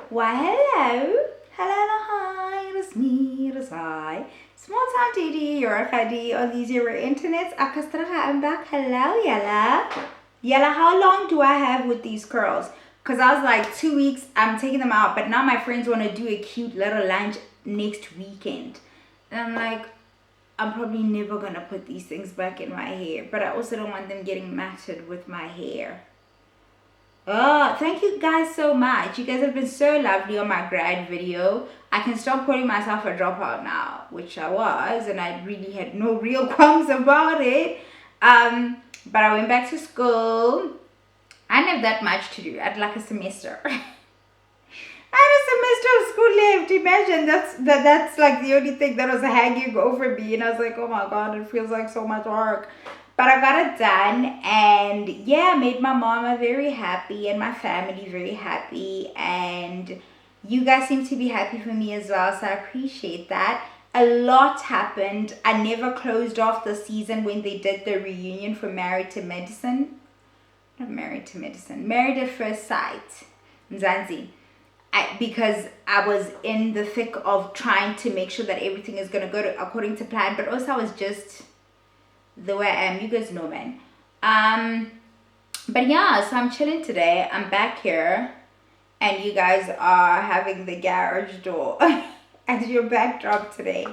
Why, hello. Hello, hi. It is me, it is I. Small time DD, you're a Fadi, or these your internets. Akastrata, I'm back. Hello, Yella. Yella, how long do I have with these curls? Because I was like 2 weeks, I'm taking them out, but now my friends want to do a cute little lunch next weekend. And I'm like, I'm probably never going to put these things back in my hair, but I also don't want them getting matted with my hair. Oh, thank you guys so much. You guys have been so lovely on my grad video. I can stop calling myself a dropout now, which I was, and I really had no real qualms about it. But I went back to school. I didn't have that much to do. I had like a semester. I had a semester of school left. Imagine that's like the only thing that was hanging over me, and I was like, oh my god, it feels like so much work. But I got it done, and yeah, made my mama very happy and my family very happy, and you guys seem to be happy for me as well, so I appreciate that. A lot happened. I never closed off the season when they did the reunion for Married to Medicine. Not Married to Medicine. Married at First Sight. Mzansi. Because I was in the thick of trying to make sure that everything is going to go according to plan, but also I was just the way I am. You guys know, man. But yeah, so I'm chilling today. I'm back here, and you guys are having the garage door as your backdrop today.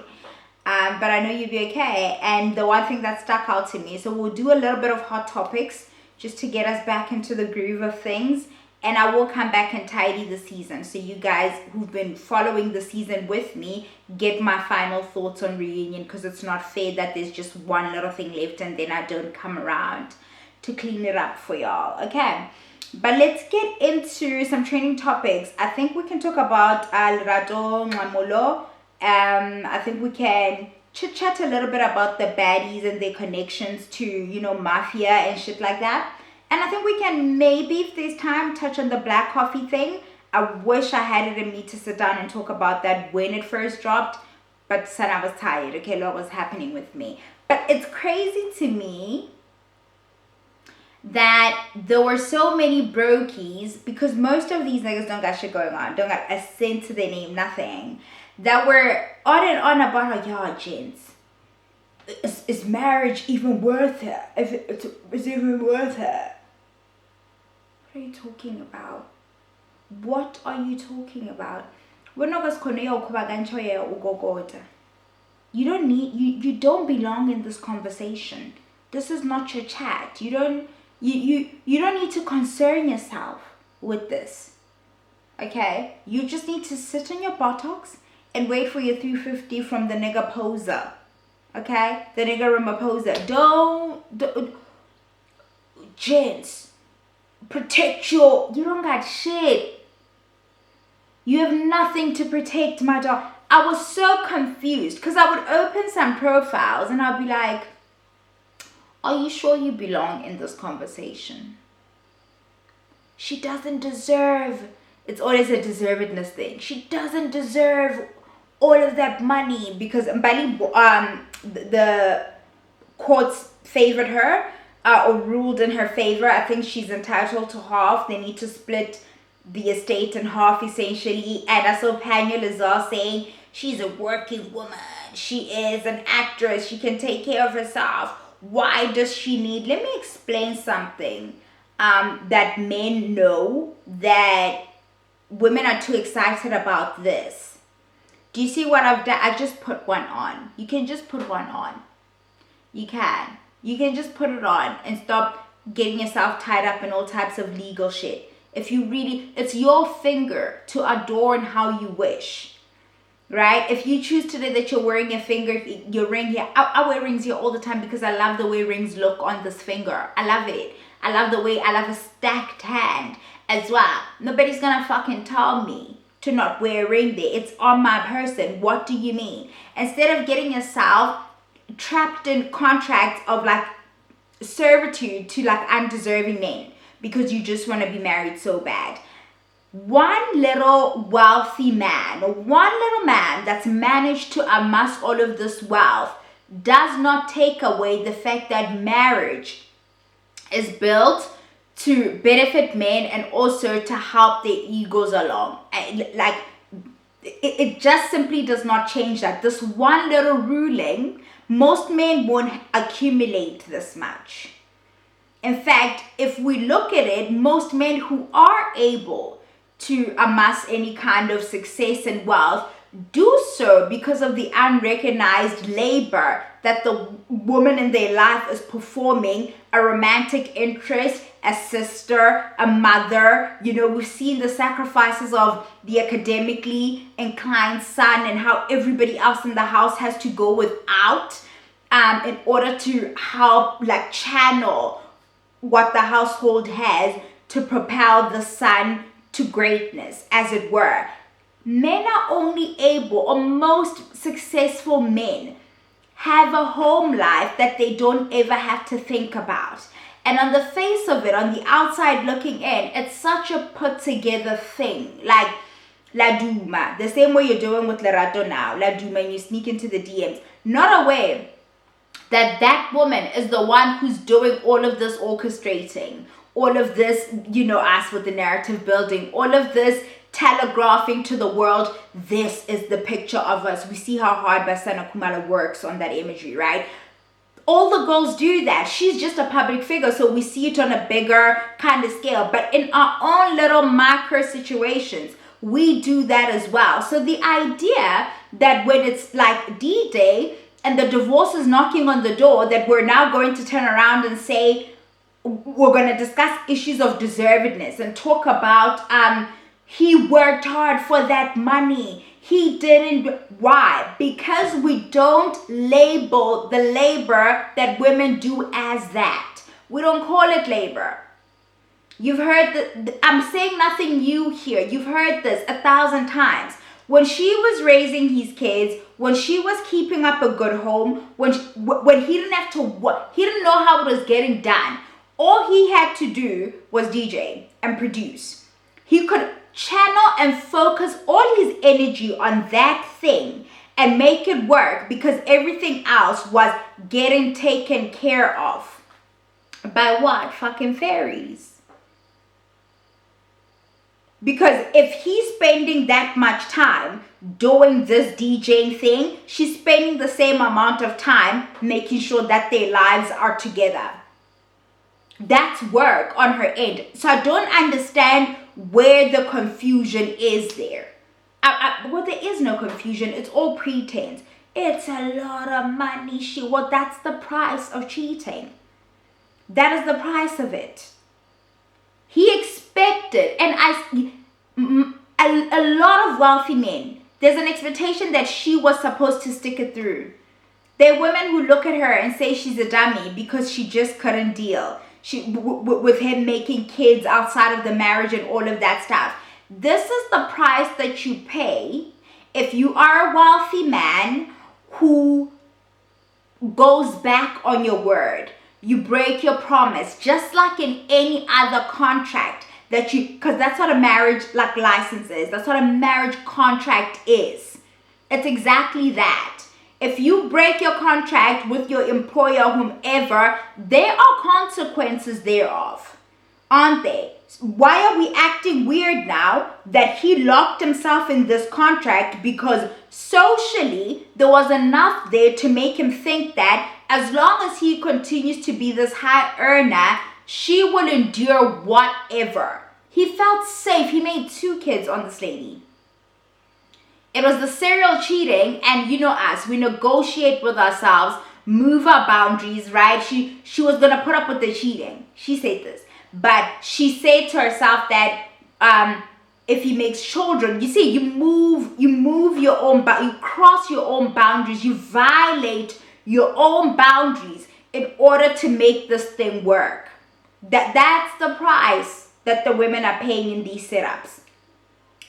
But I know you'll be okay. And the one thing that stuck out to me, so we'll do a little bit of hot topics just to get us back into the groove of things. And I will come back and tidy the season, so you guys who've been following the season with me get my final thoughts on reunion, because it's not fair that there's just one little thing left and then I don't come around to clean it up for y'all. Okay, but let's get into some training topics. I think we can talk about Lerato, Nxumalo. I think we can chit chat a little bit about the baddies and their connections to, you know, mafia and shit like that. And I think we can maybe, if there's time, touch on the black coffee thing. I wish I had it in me to sit down and talk about that when it first dropped. But son, I was tired. Okay, what was happening with me? But it's crazy to me that there were so many brokies, because most of these niggas don't got shit going on. Don't got a cent to their name, nothing. That were on and on about, yeah, gents. Is marriage even worth it? Is it even worth it? What are you talking about? What are you talking about? You don't need, you don't belong in this conversation. This is not your chat. You don't need to concern yourself with this. Okay? You just need to sit on your buttocks and wait for your 350 from the nigga poser. Okay? The nigga Ramaphosa. Don't gents, protect you don't got shit. You have nothing to protect, my dog. I was so confused, because I would open some profiles and I'd be like, are you sure you belong in this conversation? She doesn't deserve, it's always a deservedness thing. She doesn't deserve all of that money, because Mbali, the courts favored her, or ruled in her favor. I think she's entitled to half. They need to split the estate in half, essentially. And I saw Panya Lazar saying she's a working woman. She is an actress. She can take care of herself. Why does she need... Let me explain something that men know, that women are too excited about this. Do you see what I've done? I just put one on. You can just put one on. You can. You can just put it on and stop getting yourself tied up in all types of legal shit. If you really, it's your finger to adorn how you wish, right? If you choose today that you're wearing your ring here, I wear rings here all the time because I love the way rings look on this finger. I love it. I love a stacked hand as well. Nobody's gonna fucking tell me to not wear a ring there. It's on my person. What do you mean? Instead of getting yourself trapped in contracts of like servitude to like undeserving men because you just want to be married so bad. One little wealthy man, one little man that's managed to amass all of this wealth does not take away the fact that marriage is built to benefit men and also to help their egos along. Like, it just simply does not change that. This one little ruling, most men won't accumulate this much. In fact, if we look at it, most men who are able to amass any kind of success and wealth do so because of the unrecognized labor that the woman in their life is performing, a romantic interest, a sister, a mother. We've seen the sacrifices of the academically inclined son and how everybody else in the house has to go without in order to help channel what the household has to propel the son to greatness, as it were. Men are only able, or most successful men have a home life that they don't ever have to think about. And on the face of it, on the outside looking in, it's such a put together thing. Like La Duma, the same way you're doing with Lerato now. La Duma, and you sneak into the DMs, not aware that woman is the one who's doing all of this orchestrating, all of this, us with the narrative building, all of this telegraphing to the world, this is the picture of us. We see how hard Nxumalo works on that imagery, right? All the girls do that. She's just a public figure, so we see it on a bigger kind of scale. But in our own little micro situations, we do that as well. So the idea that when it's like D-Day and the divorce is knocking on the door, that we're now going to turn around and say, we're going to discuss issues of deservedness and talk about he worked hard for that money. He didn't. Why? Because we don't label the labor that women do as that. We don't call it labor. You've heard I'm saying nothing new here. You've heard this 1,000 times. When she was raising his kids, when she was keeping up a good home, when he didn't have to work, he didn't know how it was getting done. All he had to do was DJ and produce. He could channel and focus all his energy on that thing and make it work because everything else was getting taken care of. By what? Fucking fairies. Because if he's spending that much time doing this DJing thing, she's spending the same amount of time making sure that their lives are together. That's work on her end. So I don't understand where the confusion is there. Well, there is no confusion. It's all pretense. It's a lot of money. Well, that's the price of cheating. That is the price of it. He expected, and a lot of wealthy men, there's an expectation that she was supposed to stick it through. There are women who look at her and say she's a dummy because she just couldn't deal with him making kids outside of the marriage and all of that stuff. This is the price that you pay if you are a wealthy man who goes back on your word. You break your promise, just like in any other contract because that's what a marriage license is. That's what a marriage contract is. It's exactly that. If you break your contract with your employer, whomever, there are consequences thereof, aren't they? Why are we acting weird now that he locked himself in this contract? Because socially, there was enough there to make him think that as long as he continues to be this high earner, she will endure whatever. He felt safe. He made 2 kids on this lady. It was the serial cheating, and us, we negotiate with ourselves, move our boundaries, right? She was going to put up with the cheating. She said this. But she said to herself that if he makes children, you see, you move your own, you cross your own boundaries, you violate your own boundaries in order to make this thing work. That's the price that the women are paying in these setups.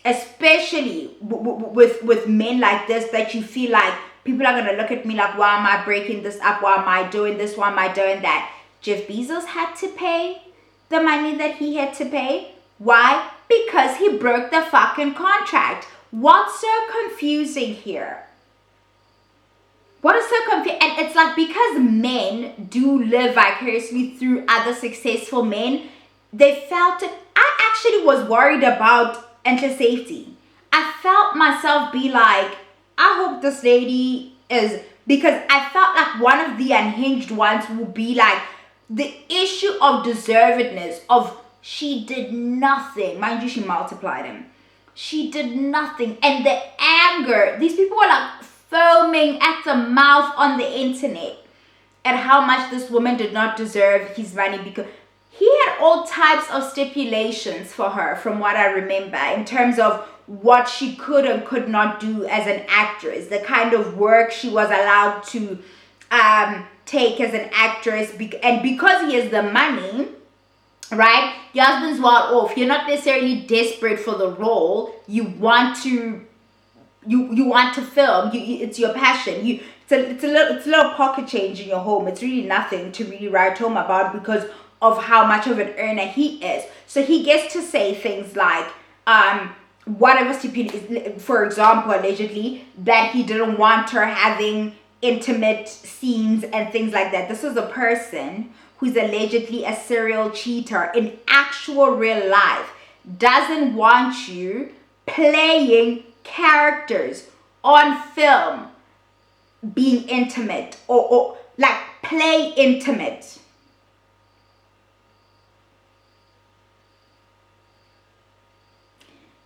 Especially with men like this, that you feel like people are going to look at me like, why am I breaking this up? Why am I doing this? Why am I doing that? Jeff Bezos had to pay the money that he had to pay. Why? Because he broke the fucking contract. What's so confusing here? What is so confusing? And it's like, because men do live vicariously through other successful men, they felt it. I actually was worried about Enhle safety. I felt myself be like, I hope this lady is, because I felt like one of the unhinged ones would be like the issue of deservedness of she did nothing. Mind you, she multiplied him. She did nothing. And the anger, these people were like foaming at the mouth on the internet at how much this woman did not deserve his money, because he had all types of stipulations for her, from what I remember, in terms of what she could and could not do as an actress, the kind of work she was allowed to take as an actress, and because he has the money, right? Your husband's well off. You're not necessarily desperate for the role. You want to film. It's your passion. It's a little pocket change in your home. It's really nothing to really write home about because of how much of an earner he is. So he gets to say things like, whatever stipulation, for example, allegedly, that he didn't want her having intimate scenes and things like that. This is a person who's allegedly a serial cheater in actual real life, doesn't want you playing characters on film being intimate, or like play intimate.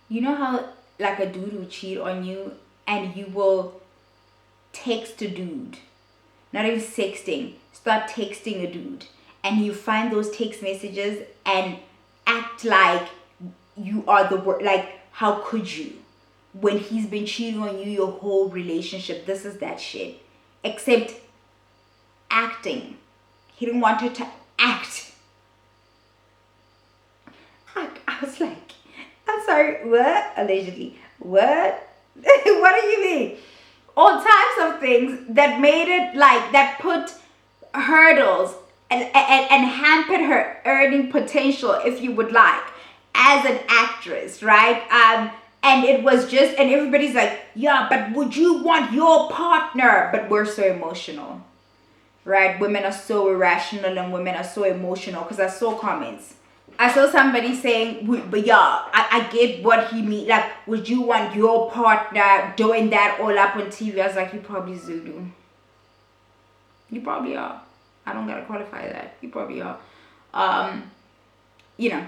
You know how like a dude will cheat on you and you will text a dude, not even sexting, start texting a dude, and you find those text messages and act like you are the word. Like, how could you, when he's been cheating on you your whole relationship? This is that shit. Except acting. He didn't want her to act. I was like, I'm sorry, what? Allegedly. What? What do you mean? All types of things that made it like, that put hurdles and hampered her earning potential, if you would like, as an actress, right? And it was just, and everybody's like, yeah, but would you want your partner? But we're so emotional, right? Women are so irrational and women are so emotional, because I saw comments. I saw somebody saying, but yeah, I get what he mean. Like, would you want your partner doing that all up on TV? I was like, you probably Zulu. You probably are. I don't gotta qualify that. You probably are. You know,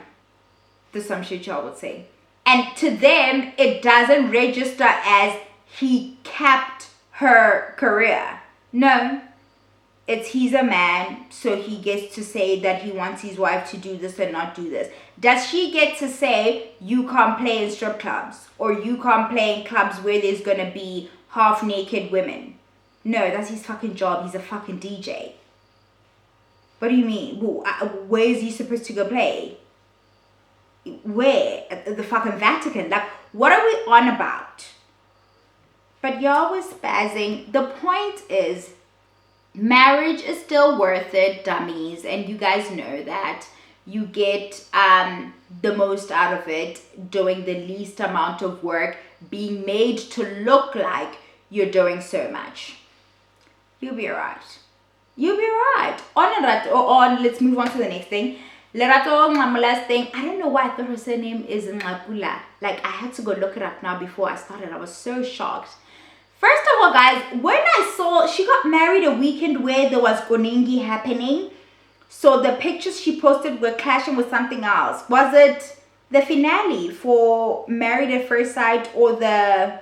there's some shit y'all would say. And to them, it doesn't register as he kept her career. No. It's he's a man, so he gets to say that he wants his wife to do this and not do this. Does she get to say, you can't play in strip clubs, or you can't play in clubs where there's gonna be half naked women? No, that's his fucking job. He's a fucking DJ. What do you mean? Where is he supposed to go play? Where? At the fucking Vatican? Like, what are we on about? But y'all was spazzing. The point is, marriage is still worth it, dummies, and you guys know that. You get the most out of it, doing the least amount of work, being made to look like you're doing so much. You'll be alright. You'll be alright. Let's move on to the next thing. Lerato Nxumalo's thing. I don't know why I thought her surname is Nxumalo. Like, I had to go look it up now before I started. I was so shocked. First of all, guys, when I saw she got married a weekend where there was Koningi happening, so the pictures she posted were clashing with something else. Was it the finale for Married at First Sight or the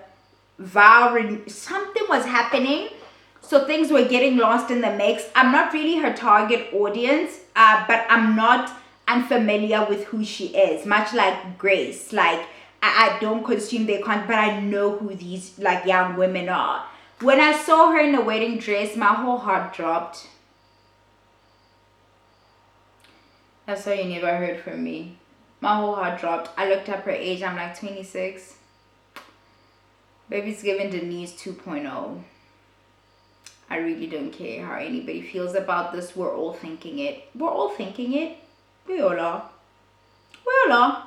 vow? Something was happening, so things were getting lost in the mix. I'm not really her target audience, but I'm not unfamiliar with who she is, much like Grace. Like, I don't consume their content, but I know who these like young women are. When I saw her in a wedding dress, my whole heart dropped. That's why you never heard from me. My whole heart dropped. I looked up her age. I'm like 26. Baby's giving Denise 2.0. I really don't care how anybody feels about this. We're all thinking it. We're all thinking it. We all are. We all are.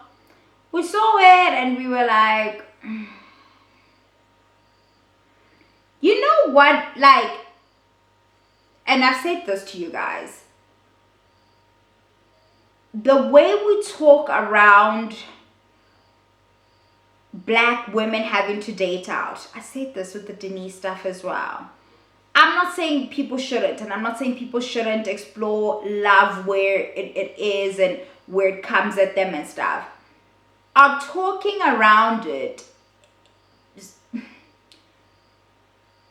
We saw it and we were like, you know what, like, and I've said this to you guys, the way we talk around black women having to date out, I said this with the Denise stuff as well. I'm not saying people shouldn't, and I'm not saying people shouldn't explore love where it is and where it comes at them and stuff. Our talking around it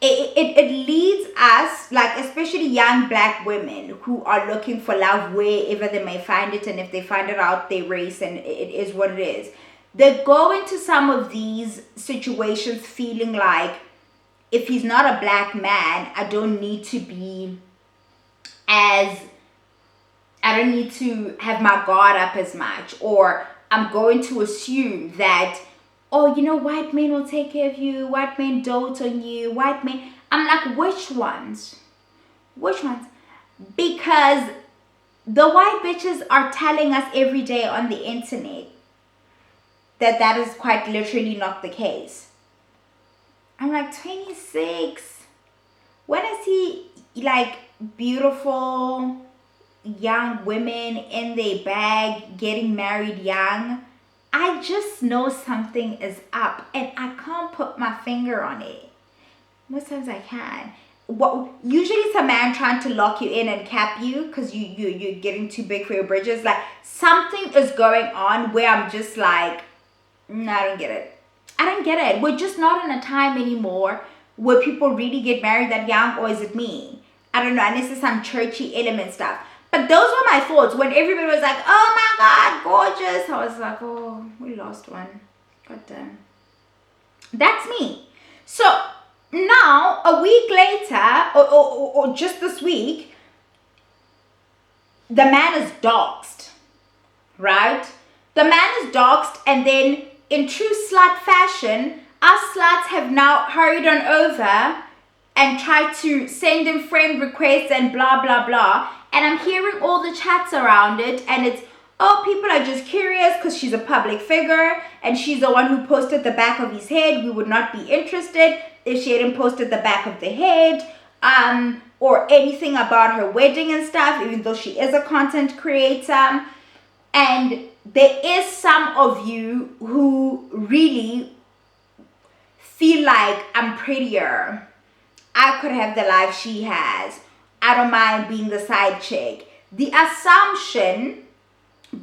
leads us, like especially young black women who are looking for love wherever they may find it, and if they find it out, they race, and it is what it is. They go into some of these situations feeling like, if he's not a black man, I don't need to have my guard up as much, or I'm going to assume that, oh, you know, white men will take care of you, white men dote on you, white men. I'm like, which ones? Which ones? Because the white bitches are telling us every day on the internet that is quite literally not the case. I'm like, 26. When I see like beautiful young women in their bag getting married young, I just know something is up, and I can't put my finger on it. Most times I can. Usually it's a man trying to lock you in and cap you because you're getting too big for your bridges. Like, something is going on where I'm just like, no, I don't get it. I don't get it. We're just not in a time anymore where people really get married that young, or is it me? I don't know, unless it's some churchy element stuff. But those were my thoughts when everybody was like, oh my God, gorgeous. I was like, oh, we lost one. God damn. That's me. So now, a week later, or just this week, the man is doxxed, right? The man is doxxed, and then in true slut fashion, us sluts have now hurried on over and tried to send him friend requests and blah, blah, blah. And I'm hearing all the chats around it, and it's, oh, people are just curious because she's a public figure and she's the one who posted the back of his head. We would not be interested if she hadn't posted the back of the head, or anything about her wedding and stuff, even though she is a content creator. And there is some of you who really feel like, I'm prettier, I could have the life she has, I don't mind being the side chick. The assumption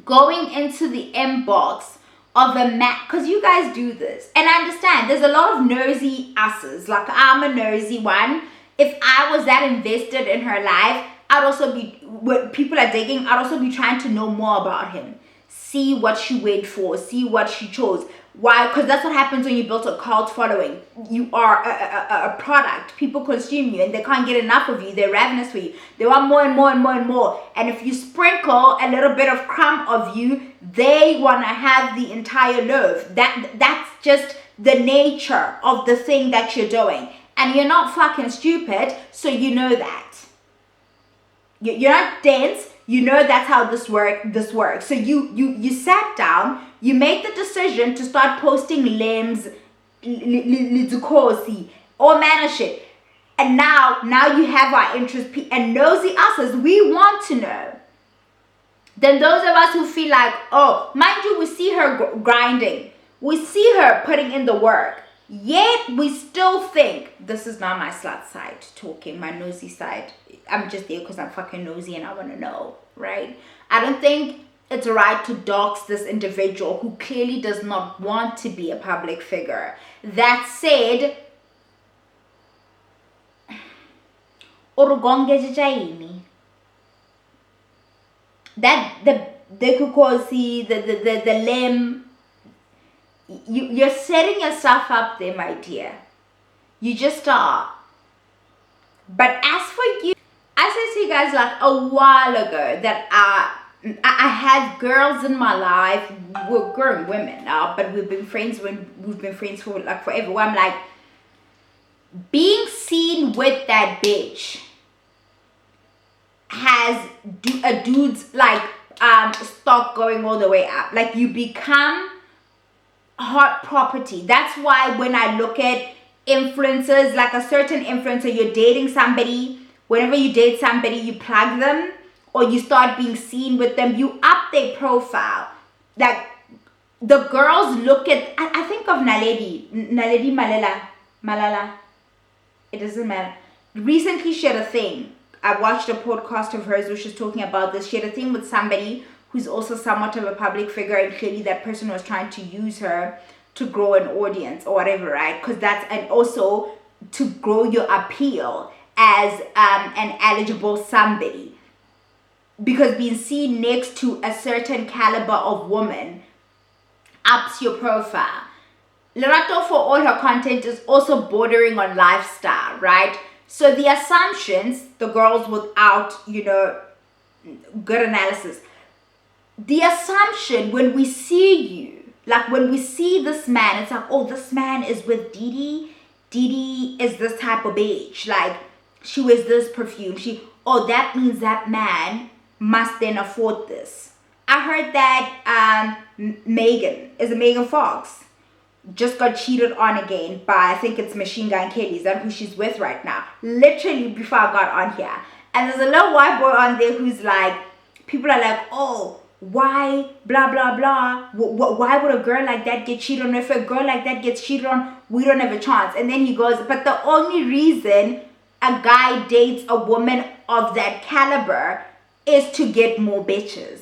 going into the inbox of a man, because you guys do this, and I understand there's a lot of nosy asses, like I'm a nosy one. If I was that invested in her life, I'd also be, what people are digging, I'd also be trying to know more about him, see what she went for, see what she chose. Why? Because that's what happens when you build a cult following. You are a product. People consume you and they can't get enough of you. They're ravenous for you. They want more and more and more and more. And if you sprinkle a little bit of crumb of you, they want to have the entire loaf. That's just the nature of the thing that you're doing. And you're not fucking stupid, so you know that. You're not dense. You know that's how this works. So you sat down, you made the decision to start posting limbs, all manner of shit. And now you have our interest, and nosy asses, we want to know. Then those of us who feel like, oh, mind you, we see her grinding. We see her putting in the work. Yet we still think, this is not my slut side talking, my nosy side. I'm just there because I'm fucking nosy and I want to know, right? I don't think it's right to dox this individual who clearly does not want to be a public figure. That said, that the kukosi, the limb, you're setting yourself up there, my dear. You just are. But as for you, I said to you guys like a while ago that I had girls in my life. We're grown women now, but we've been friends for like forever. Where I'm like, being seen with that bitch has a dude's like stock going all the way up. Like, you become hot property. That's why when I look at influencers, like a certain influencer, you're dating somebody, whenever you date somebody, you plug them, or you start being seen with them, you up their profile. Like, the girls look at, I think of Naledi Malala, it doesn't matter. Recently she had a thing. I watched a podcast of hers where she was talking about this. She had a thing with somebody who's also somewhat of a public figure, and clearly that person was trying to use her to grow an audience or whatever, right? Because and also to grow your appeal as an eligible somebody. Because being seen next to a certain caliber of woman ups your profile. Lerato, for all her content, is also bordering on lifestyle, right? So the assumptions, the girls without, good analysis, the assumption when we see you, like when we see this man, it's like, oh, this man is with Didi. Didi is this type of bitch. Like, she wears this perfume. That means that man must then afford this. I heard that Megan Fox just got cheated on again by, I think it's Machine Gun Kelly. Is that who she's with right now? Literally before I got on here. And there's a little white boy on there who's like, people are like, oh, why, blah, blah, blah. Why would a girl like that get cheated on? If a girl like that gets cheated on, we don't have a chance. And then he goes, but the only reason a guy dates a woman of that caliber is to get more bitches.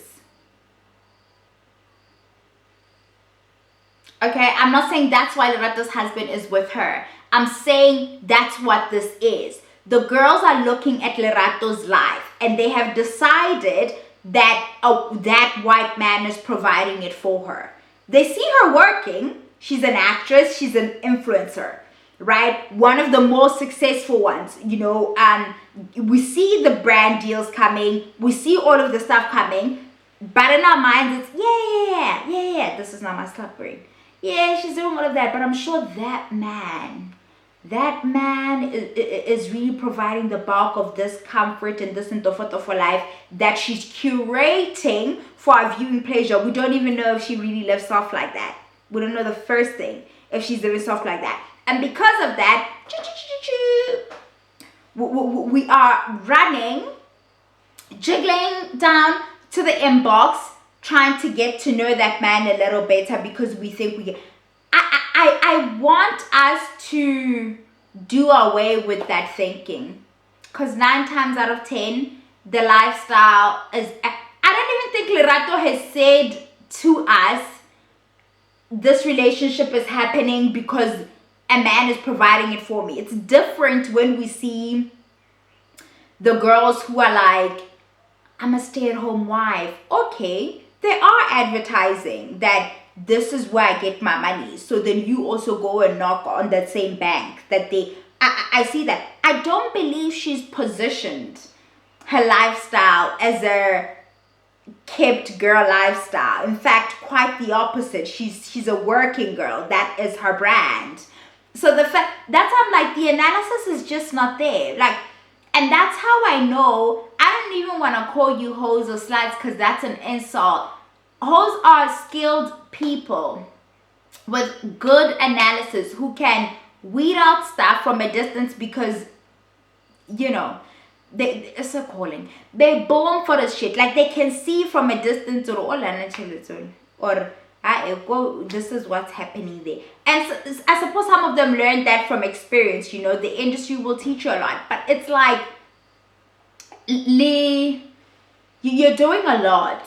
Okay, I'm not saying that's why Lerato's husband is with her. I'm saying that's what this is. The girls are looking at Lerato's life and they have decided that that white man is providing it for her. They see her working. She's an actress. She's an influencer, right? One of the most successful ones. We see the brand deals coming. We see all of the stuff coming. But in our minds, it's, yeah. This is not my slut brain. Yeah, she's doing all of that, but I'm sure that man is really providing the bulk of this comfort and this entofo for life that she's curating for our viewing pleasure. We don't even know if she really lives soft like that. We don't know the first thing, if she's living soft like that. And because of that, we are running, jiggling down to the inbox, trying to get to know that man a little better because we think we get. I want us to do away with that thinking, because 9 times out of 10 the lifestyle is. I don't even think Lerato has said to us this relationship is happening because a man is providing it for me. It's different when we see the girls who are like, I'm a stay-at-home wife. Okay, they are advertising that this is where I get my money. So then you also go and knock on that same bank that I see that. I don't believe she's positioned her lifestyle as a kept girl lifestyle. In fact, quite the opposite. She's a working girl. That is her brand. So that's how I'm like, the analysis is just not there. Like, and that's how I know. I don't even want to call you hoes or sluts because that's an insult. Hoes are skilled people with good analysis who can weed out stuff from a distance because, it's a calling. They're born for the shit. Like, they can see from a distance or this is what's happening there. And so, I suppose some of them learned that from experience. The industry will teach you a lot. But it's like, you're doing a lot.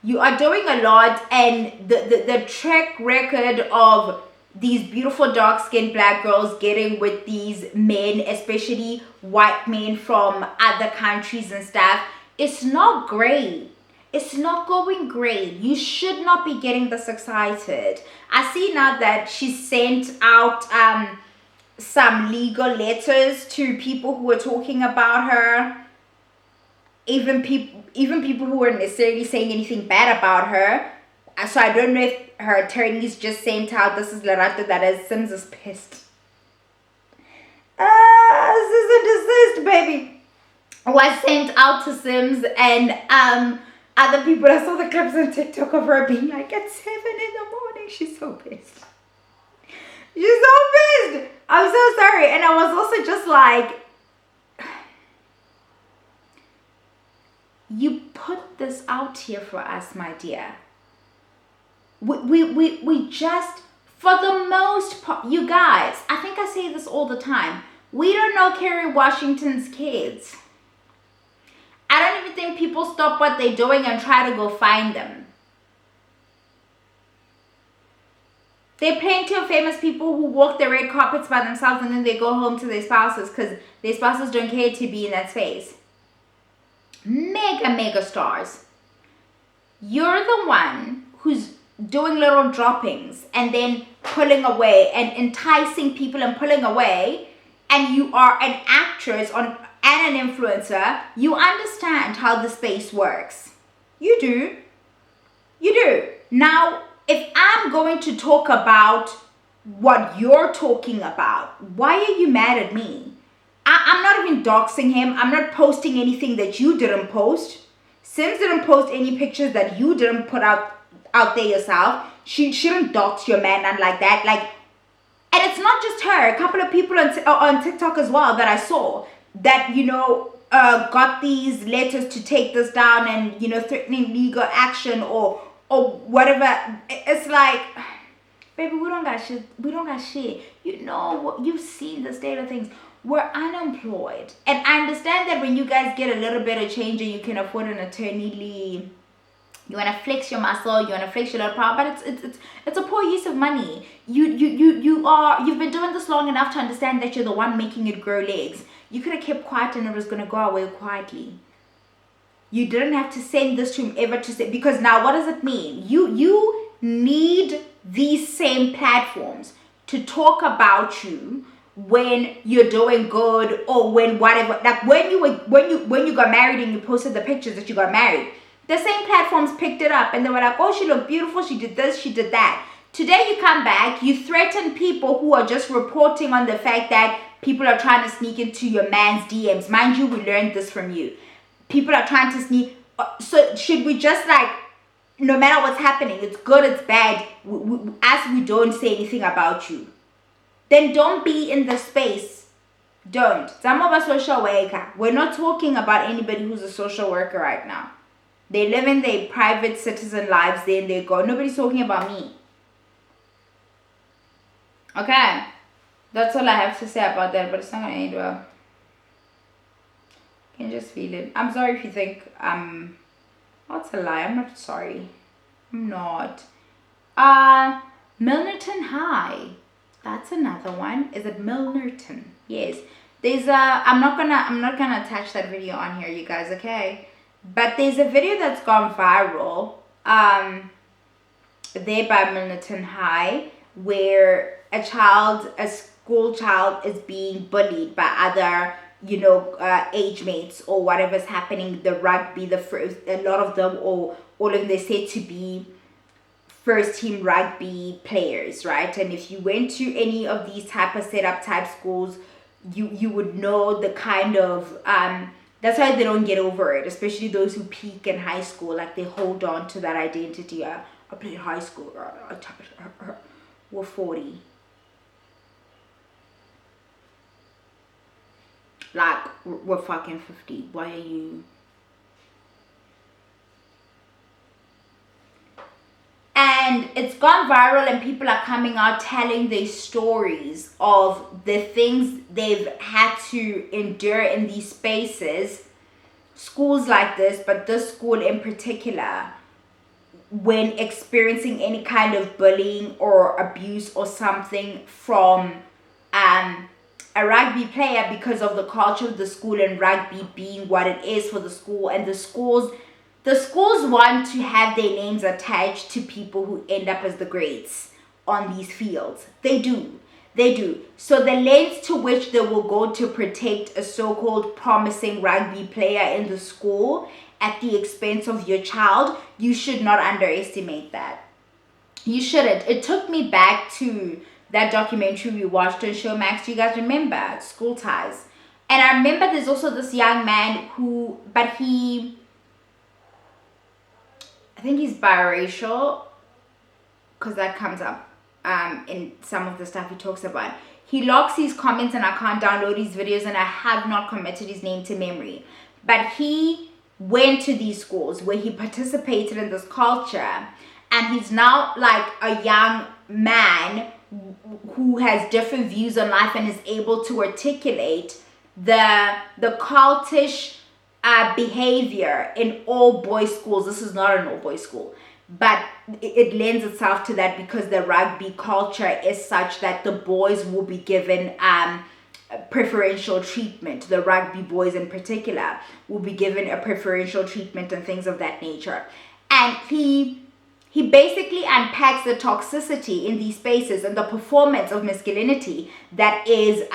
You are doing a lot, and the track record of these beautiful dark-skinned black girls getting with these men, especially white men from other countries and stuff, it's not great. It's not going great. You should not be getting this excited. I see now that she sent out some legal letters to people who were talking about her. Even people who weren't necessarily saying anything bad about her. So I don't know if her attorneys just sent out, this is Lerato, that is, Sims is pissed. This is a desist, baby. Was sent out to Sims and other people. I saw the clips on TikTok of her being like, at 7 a.m, she's so pissed. She's so pissed. I'm so sorry. And I was also just like, this out here for us, my dear. We just, for the most part, you guys, I think I say this all the time, we don't know Kerry Washington's kids. I don't even think people stop what they're doing and try to go find them. There are plenty of famous people who walk the red carpets by themselves and then they go home to their spouses because their spouses don't care to be in that space. Mega stars. You're the one who's doing little droppings and then pulling away and enticing people and pulling away, and you are an actress and an influencer. You understand how the space works. You do. Now, if I'm going to talk about what you're talking about, why are you mad at me? I'm not even doxing him. I'm not posting anything that you didn't post. Sims didn't post any pictures that you didn't put out there yourself. She shouldn't dox your man and like that. And it's not just her. A couple of people on TikTok as well that I saw that, got these letters to take this down and, threatening legal action or whatever. It's like, baby, we don't got shit. You've seen the state of things. We're unemployed. And I understand that when you guys get a little bit of change and you can afford an attorney leave, you want to flex your muscle, you want to flex your little power, but it's a poor use of money. You've been doing this long enough to understand that you're the one making it grow legs. You could have kept quiet and it was going to go away quietly. You didn't have to send this to whomever to say, because now what does it mean? You need these same platforms to talk about you when you're doing good or when whatever. Like when you got married and you posted the pictures that you got married, the same platforms picked it up and they were like, oh, she looked beautiful, she did this, she did that. Today you come back, you threaten people who are just reporting on the fact that people are trying to sneak into your man's DMs. Mind you, we learned this from you. People are trying to sneak. So should we just no matter what's happening, it's good, it's bad, as we don't say anything about you, then don't be in the space. Don't. Some of us social worker. We're not talking about anybody who's a social worker right now. They live in their private citizen lives, then they go. Nobody's talking about me. Okay? That's all I have to say about that, but it's not going to end well. You can just feel it. I'm sorry if you think that's a lie. I'm not sorry. I'm not. Milnerton High. That's another one. Is it Milnerton? Yes. There's I'm not gonna attach that video on here, you guys, okay? But there's a video that's gone viral there by Milnerton High where a school child is being bullied by other age mates or whatever's happening. The rugby, a lot of them or all of them, they said to be first team rugby players, right? And if you went to any of these type of setup type schools, you would know the kind of that's why they don't get over it, especially those who peak in high school. Like they hold on to that identity. I played high school. We're 40. Like we're fucking 50. Why are you? And it's gone viral and people are coming out telling their stories of the things they've had to endure in these spaces, schools like this, but this school in particular, when experiencing any kind of bullying or abuse or something from a rugby player because of the culture of the school and rugby being what it is for the school, and the schools want to have their names attached to people who end up as the greats on these fields. They do. So the lengths to which they will go to protect a so-called promising rugby player in the school at the expense of your child, you should not underestimate that. You shouldn't. It took me back to that documentary we watched on Showmax. Do you guys remember? School Ties. And I remember there's also this young man I think he's biracial, because that comes up in some of the stuff he talks about. He locks his comments and I can't download his videos and I have not committed his name to memory. But he went to these schools where he participated in this culture, and he's now like a young man who has different views on life and is able to articulate the cultish behavior in all boys schools. This is not an all boys school, but it lends itself to that because the rugby culture is such that the boys will be given preferential treatment. The rugby boys in particular will be given a preferential treatment and things of that nature. And he basically unpacks the toxicity in these spaces and the performance of masculinity that is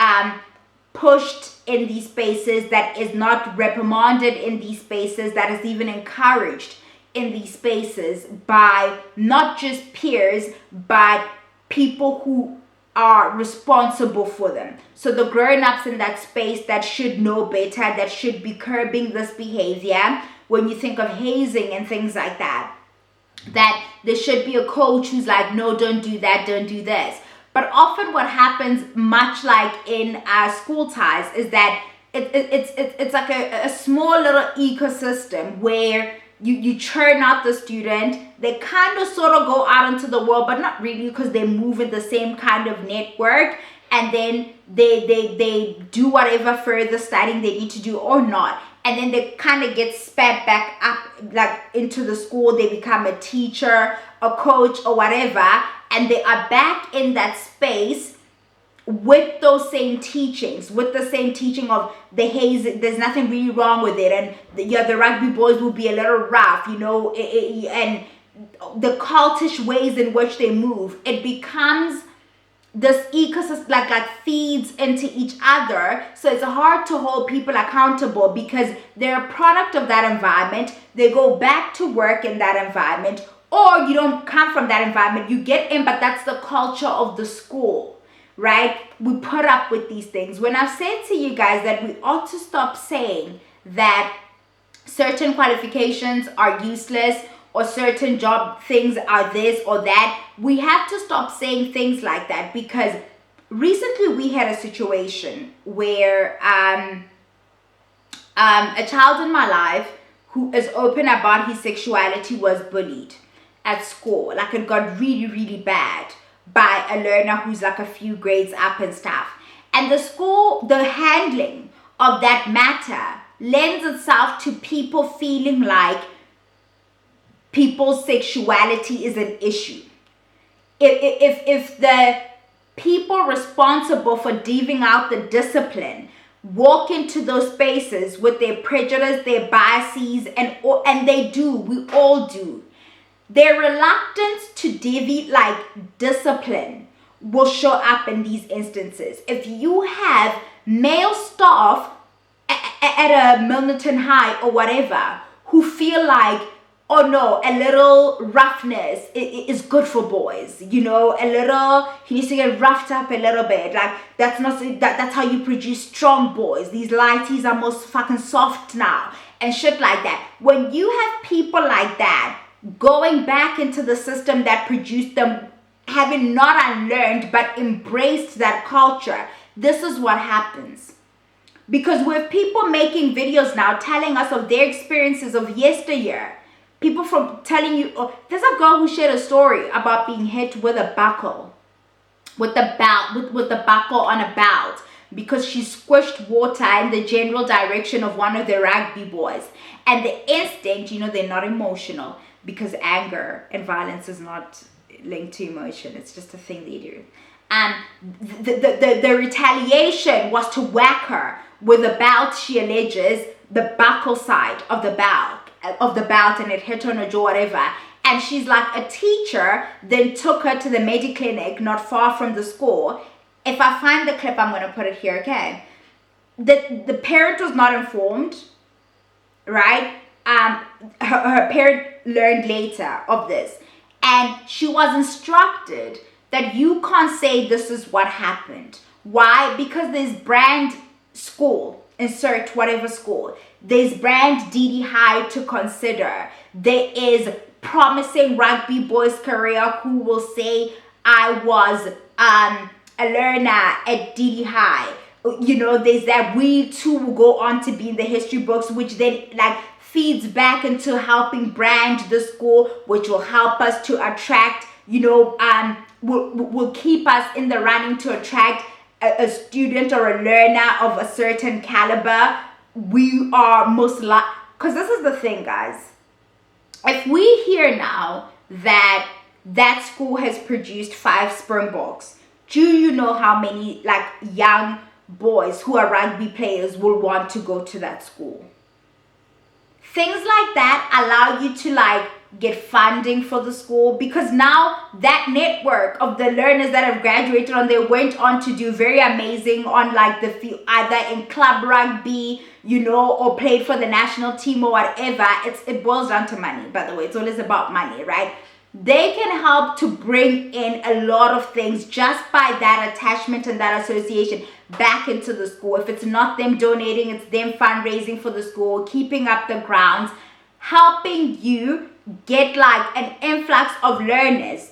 pushed in these spaces, that is not reprimanded in these spaces, that is even encouraged in these spaces by not just peers, but people who are responsible for them. So the grown-ups in that space that should know better, that should be curbing this behavior. When you think of hazing and things like that, that there should be a coach who's like, no, don't do that, don't do this. But often what happens, much like in school ties, is that it's like a small little ecosystem where you churn out the student. They kind of sort of go out into the world, but not really, because they move in the same kind of network, and then they do whatever further studying they need to do or not, and then they kind of get spat back up like into the school. They become a teacher, a coach, or whatever, and they are back in that space with those same teachings, with the same teaching of the haze. There's nothing really wrong with it, and the rugby boys will be a little rough, and the cultish ways in which they move. It becomes this ecosystem like feeds into each other. So it's hard to hold people accountable because they're a product of that environment. They go back to work in that environment, or you don't come from that environment. You get in, but that's the culture of the school. Right? We put up with these things. When I've said to you guys that we ought to stop saying that certain qualifications are useless or certain job things are this or that, we have to stop saying things like that, because recently we had a situation where a child in my life who is open about his sexuality was bullied at school. Like, it got really, really bad by a learner who's like a few grades up and stuff. And the school, the handling of that matter lends itself to people feeling like people's sexuality is an issue. If the people responsible for divvying out the discipline walk into those spaces with their prejudice, their biases, and they do, we all do, their reluctance to divvy like discipline will show up in these instances. If you have male staff at a Milnerton High or whatever who feel like, oh no, a little roughness is good for boys, a little, he needs to get roughed up a little bit, like that's how you produce strong boys, these lighties are most fucking soft now, and shit like that. When you have people like that going back into the system that produced them, having not unlearned but embraced that culture, this is what happens. Because with people making videos now telling us of their experiences of yesteryear, people from telling you, there's a girl who shared a story about being hit with a buckle, with the buckle on a belt, because she squished water in the general direction of one of the rugby boys. And the instinct, they're not emotional, because anger and violence is not linked to emotion. It's just a thing they do. And the retaliation was to whack her with a belt, she alleges, the buckle side of the belt, and it hit her on her jaw, whatever. And she's like, a teacher then took her to the Mediclinic not far from the school. If I find the clip, I'm going to put it here, okay? The parent was not informed, right? Her parent learned later of this, and she was instructed that you can't say this is what happened. Why? Because there's brand school, insert whatever school, there's brand DD High to consider. There is promising rugby boys career who will say, I was a learner at DD High. There's that we too will go on to be in the history books, which then like feeds back into helping brand the school, which will help us to attract, will keep us in the running to attract a student or a learner of a certain caliber. We are most likely, because this is the thing, guys. If we hear now that that school has produced 5 Springboks, do you know how many like young boys who are rugby players will want to go to that school? Things like that allow you to like get funding for the school, because now that network of the learners that have graduated on there went on to do very amazing on like the field, either in club rugby, or played for the national team or whatever. It boils down to money, by the way. It's always about money, right? They can help to bring in a lot of things just by that attachment and that association back into the school. If it's not them donating, it's them fundraising for the school, keeping up the grounds, helping you get like an influx of learners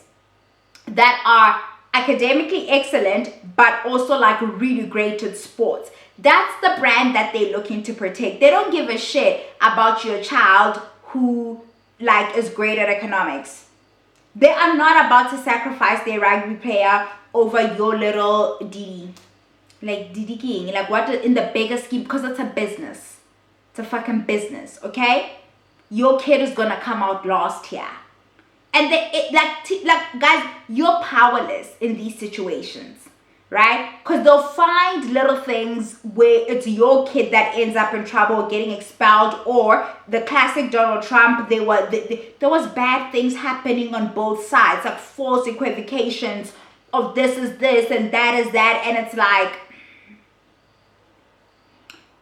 that are academically excellent but also like really great at sports. That's the brand that they're looking to protect. They don't give a shit about your child who like is great at economics. They are not about to sacrifice their rugby player over your little Didi. Like Didi King. Like what in the bigger scheme, because it's a business. It's a fucking business, okay? Your kid is gonna come out last here. And guys, you're powerless in these situations, right? Because they'll find little things where it's your kid that ends up in trouble or getting expelled, or the classic Donald Trump, there was bad things happening on both sides, like false equivocations of this is this and that is that, and it's like,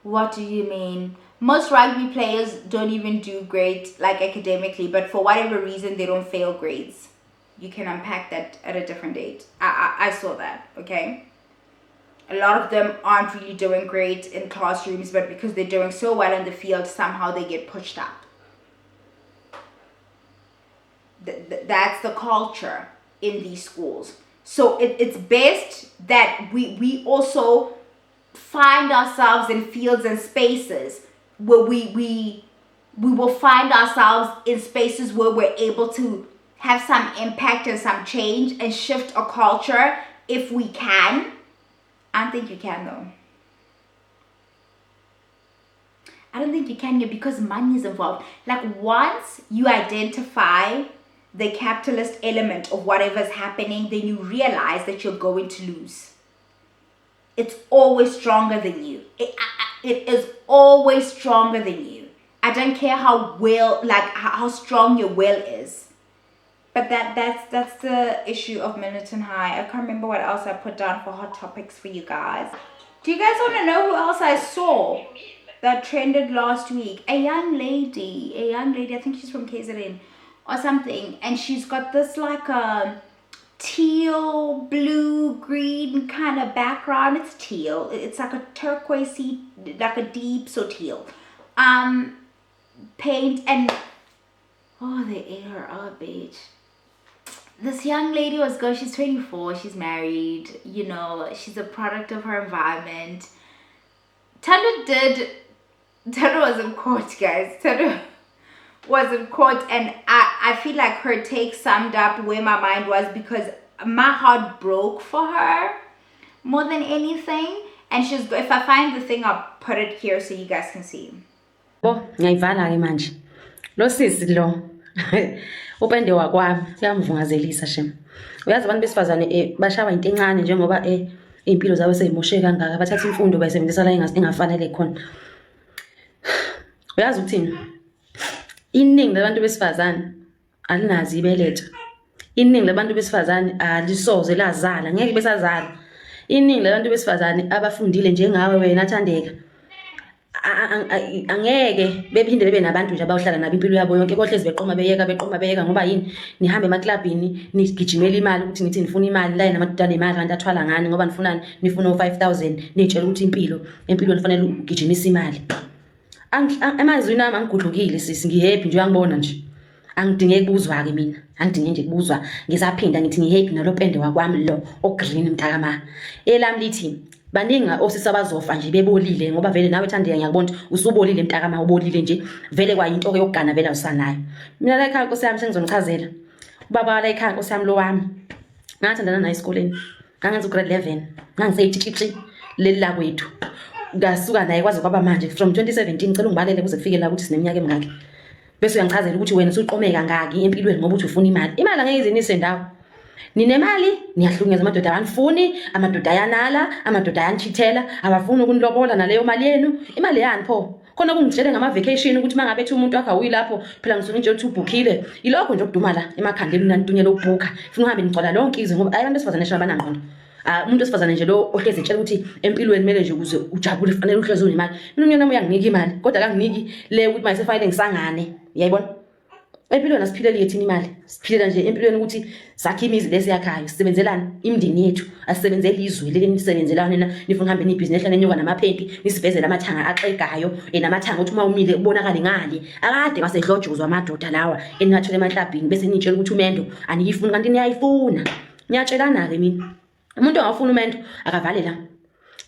what do you mean? Most rugby players don't even do great like academically, but for whatever reason they don't fail grades. You can unpack that at a different date. I saw that, okay? A lot of them aren't really doing great in classrooms, but because they're doing so well in the field, somehow they get pushed up. That's the culture in these schools. So it's best that we also find ourselves in fields and spaces where we will find ourselves in spaces where we're able to have some impact and some change and shift a culture if we can. I don't think you can though. I don't think you can here because money is involved. Like once you identify the capitalist element of whatever's happening, then you realize that you're going to lose. It's always stronger than you. It is always stronger than you. I don't care how strong your will is. But that's the issue of Milnerton High. I can't remember what else I put down for hot topics for you guys. Do you guys want to know who else I saw that trended last week? A young lady, I think she's from KZN or something, and she's got this like a teal, blue, green kind of background. It's teal. It's like a turquoisey, like a deep so teal. Paint, and oh, they ate her up, bitch. This young lady was good. She's 24. She's married. She's a product of her environment. Tando wasn't caught, guys. Tando wasn't caught, and I feel like her take summed up where my mind was, because my heart broke for her more than anything. And if I find the thing, I'll put it here so you guys can see. Ngiyayivala ke manje. Lo sisi lo. Upende wakwami siyamvungazelisa shem. Uyazi abantu besifazane bashawa into encane njengoba impilo zabo sezimosheke kangaka, bathatha imfundo bayisebenzisa la engafanele khona. Uyazi ukuthini? Iningi labantu besifazane alinazi ibeletho. Iningi labantu besifazane alisoze lazala, ngeke besazala. Iningi labantu besifazane abafundile njengawe wena Thandeka, angeke bephinde bebe nabantu nje abawuhlala nabo impilo yabo yonke, kohlezi beqoma beyeka ngoba yini nihambe emaklabhini nigijimela imali ukuthi nithi nifuna imali la namadodana imali kanti athwala ngani ngoba nifuna 5,000 nitshela ukuthi empilweni fanele ugijimisa imali. Amazwini ami angigudlukile sisi, ngihappy nje uyangibona nje. Angidingeki kubuzwa ke mina, angidinge nje kubuzwa, ngizaphinda ngithi ngihappy nalo pende wakwami lo ogreen mntakama. Elami lithi baningi osisi abazofa nje bebolile ngoba vele nawe Thandeka ngiyakubona usubolile mntakama ubolile nje vele kwayinto ke yokugana vele awusanayo. Mina la ekhaya Nkosi yami sengizonichazela ubaba la ekhaya Nkosi yami lo wami ngathandana naye esikoleni ngangenza grade 11 ngangiseyitshitshi leli la kwethu ngasuka naye kwaze kwaba manje from 2017 ngicela ungibalele kuze kufike la ukuthi sineminyaka emingaki bese uyangichazela ukuthi wena usuqomeka ngaki empilweni ngoba uthi ufuna imali angeke izinise ndawo. Ninemali niyahlukunyezwa amadoda anifuni amadoda ayanala amadoda ayanchithela abafuni ukunilobola naleyo mali yenu imali yani pho khona kungitshele ngama vacation ukuthi mangabe ethi umuntu wakhe awuyi lapho phela ngisuke nje uthi ubhukhile ilokho nje okuduma la emakhandleni unantunyela ukubhuka ufuna uhambe ngixola lonke izwe ngoba abantu besifazane nje abanangqondo umuntu wesifazane nje lo ohlezi etshela ukuthi empilweni kumele nje ukuze ujabule kufanele uhlezi unemali mina umnyana wami uyanginika imali kodwa akanginiki le ukuthi mase fanele ngisangane uyayibona. Empilweni asiphilele yethini imali siphilela nje empilweni ukuthi sakhe imizi lesiyakhayo sisebenzelana imindeni yethu asisebenzele izwe leli nisebenzelana nina nifuna uhambe nibhizinesi lenyuka namaphenti nisivezele amathanga axegayo namathanga ukuthi uma umile ubonakale ngale akade basedlojuzwa amadoda lawa eningathole emahlabhini bese nitshela ukuthi umendo aniyifuni kanti niyayifuna niyatshelana ke mina umuntu ongafuna umendo akavale la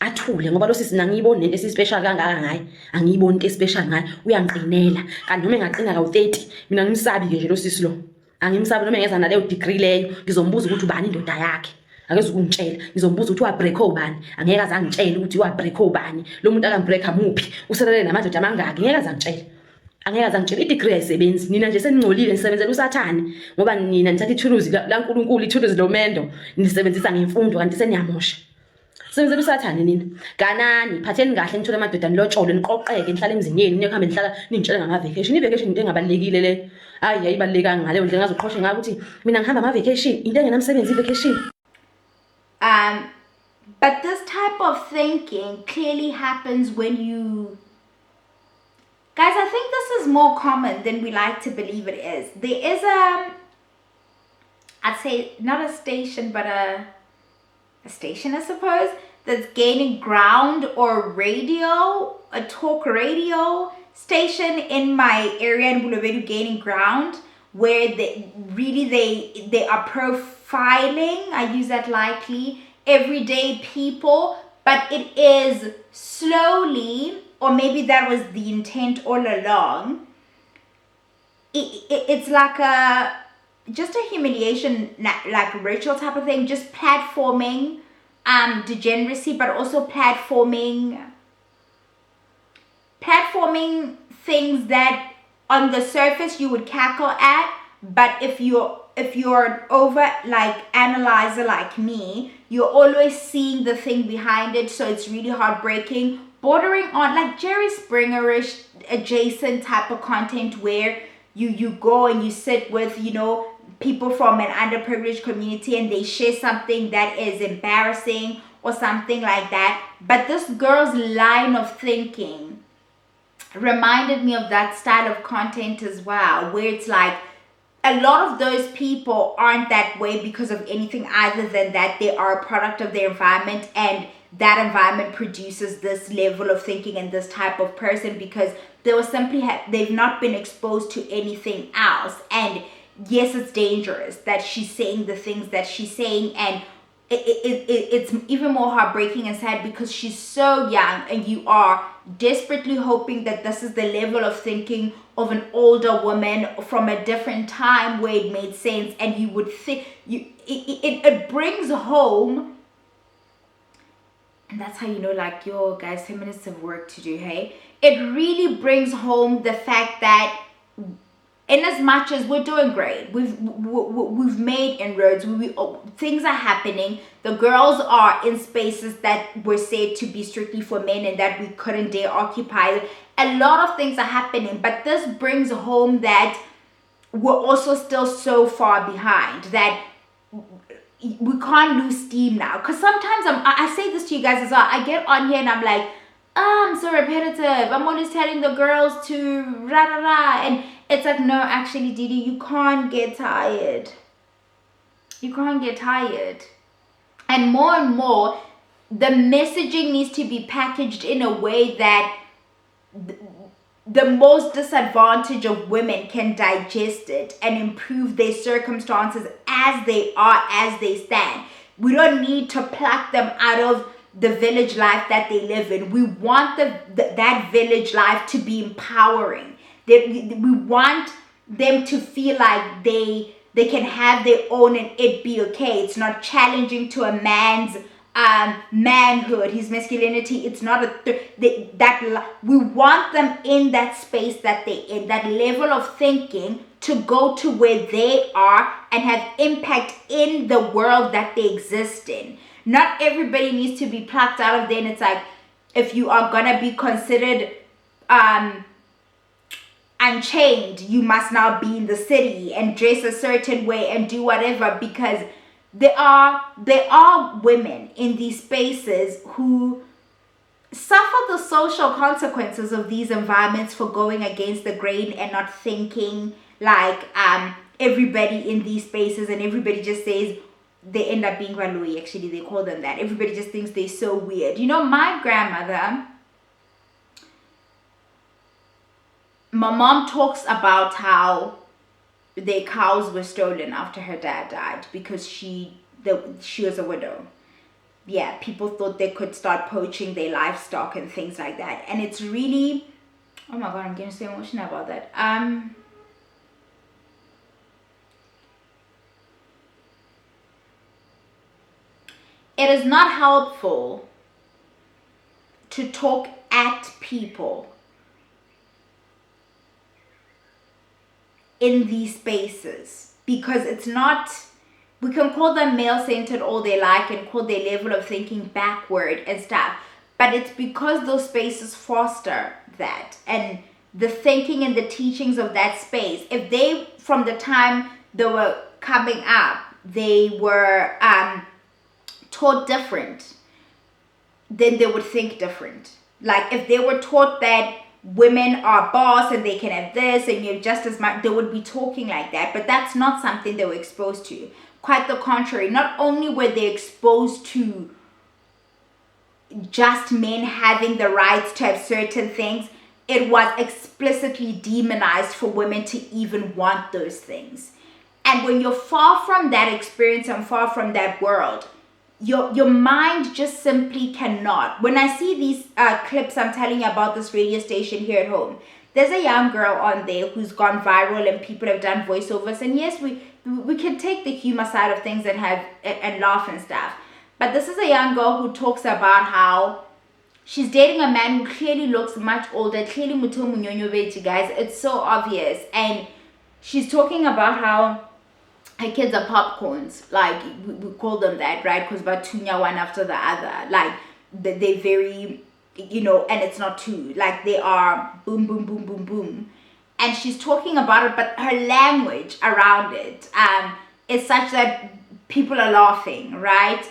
athule ngoba lo sisi ngiyibona into esispecial kangaka ngaye angiyiboni into especial ngaye uyangiqinela kanti noma engaqina ka u30 mina ngimsabi ke nje lo sisi lo angimsabi noma ngeza naleyo degree leyo ngizombuza ukuthi ubani indoda yakhe akeze ukungitshela ngizombuza ukuthi wa break obani angeke azangitshela ukuthi wa break obani lo muntu akambreaka muphi uselele namadoda amangaki ngeke azangitshela idegree ayisebenzi nina nje seningcolile nisebenzela usathane ngoba nina nithatha ithuluzi la uNkulunkulu ithuluzi lomendo nisebenzisa ngemfundo kanti seniyamosha. Sebenzela usathane nina ganani phatheni kahle nithole amadoda nilotshole niqoqeke nihlale emzini yenu niyohambe nihlala nintshela ngama vacation i-vacation into engabalekile le hayi yayibalekanga ngaleyo ndlela ngazoqhoshe ngayo ukuthi mina ngihamba ama vacation into engenamsebenzi i-vacation. But this type of thinking clearly happens when you guys, I think this is more common than we like to believe it is. There is I'd say not a station but a station I suppose that's gaining ground, or radio, a talk radio station in my area in Bulawayo gaining ground, where they are profiling, I use that lightly, everyday people, but it is slowly, or maybe that was the intent all along, it's like just a humiliation, like ritual type of thing, just platforming degeneracy, but also platforming things that on the surface you would cackle at, but if you're an over like analyzer like me, you're always seeing the thing behind it, so it's really heartbreaking, bordering on like Jerry Springerish adjacent type of content where you go and you sit with, you know, people from an underprivileged community and they share something that is embarrassing or something like that. But this girl's line of thinking reminded me of that style of content as well, where it's like a lot of those people aren't that way because of anything other than that they are a product of their environment, and that environment produces this level of thinking and this type of person because they were simply they've not been exposed to anything else. And yes, it's dangerous that she's saying the things that she's saying, and it's even more heartbreaking and sad because she's so young and you are desperately hoping that this is the level of thinking of an older woman from a different time where it made sense, and you would think it brings home. And that's how you know, like, yo guys, feminists have work to do. Hey, it really brings home the fact that in as much as we're doing great, we've made inroads, things are happening, the girls are in spaces that were said to be strictly for men and that we couldn't dare occupy. A lot of things are happening, but this brings home that we're also still so far behind that we can't lose steam now. Because sometimes I say this to you guys as well, I get on here and I'm like, oh, I'm so repetitive, I'm always telling the girls to rah rah rah, and it's like, no, actually, Didi, you can't get tired. You can't get tired. And more, the messaging needs to be packaged in a way that the most disadvantaged of women can digest it and improve their circumstances as they are, as they stand. We don't need to pluck them out of the village life that they live in. We want that village life to be empowering. We want them to feel like they can have their own and it be okay. It's not challenging to a man's manhood, his masculinity. It's not we want them in that space that they're in, that level of thinking, to go to where they are and have impact in the world that they exist in. Not everybody needs to be plucked out of there, and it's like, if you are gonna be considered unchained, you must now be in the city and dress a certain way and do whatever, because there are women in these spaces who suffer the social consequences of these environments for going against the grain and not thinking like everybody in these spaces, and everybody just says they end up being waloi. Actually, they call them that. Everybody just thinks they're so weird. You know, my grandmother, my mom talks about how their cows were stolen after her dad died because she was a widow. Yeah, people thought they could start poaching their livestock and things like that. And it's really, oh my God, I'm getting so emotional about that. It is not helpful to talk at people in these spaces, because it's not, we can call them male-centered all they like and call their level of thinking backward and stuff, but it's because those spaces foster that, and the thinking and the teachings of that space. If they, from the time they were coming up, they were taught different, then they would think different. Like if they were taught that women are boss and they can have this and you're just as much, they would be talking like that. But that's not something they were exposed to. Quite the contrary. Not only were they exposed to just men having the rights to have certain things, it was explicitly demonized for women to even want those things. And when you're far from that experience and far from that world, your mind just simply cannot. When I see these clips I'm telling you about, this radio station here at home, there's a young girl on there who's gone viral and people have done voiceovers, and yes, we can take the humor side of things and laugh and stuff, but this is a young girl who talks about how she's dating a man who clearly looks much older, clearly muto munyonyo beji, guys. It's so obvious. And she's talking about how her kids are popcorns, like we call them that, right? Because batunya one after the other, like they're very, you know, and it's not two, like they are boom, boom, boom, boom, boom. And she's talking about it, but her language around it is such that people are laughing, right?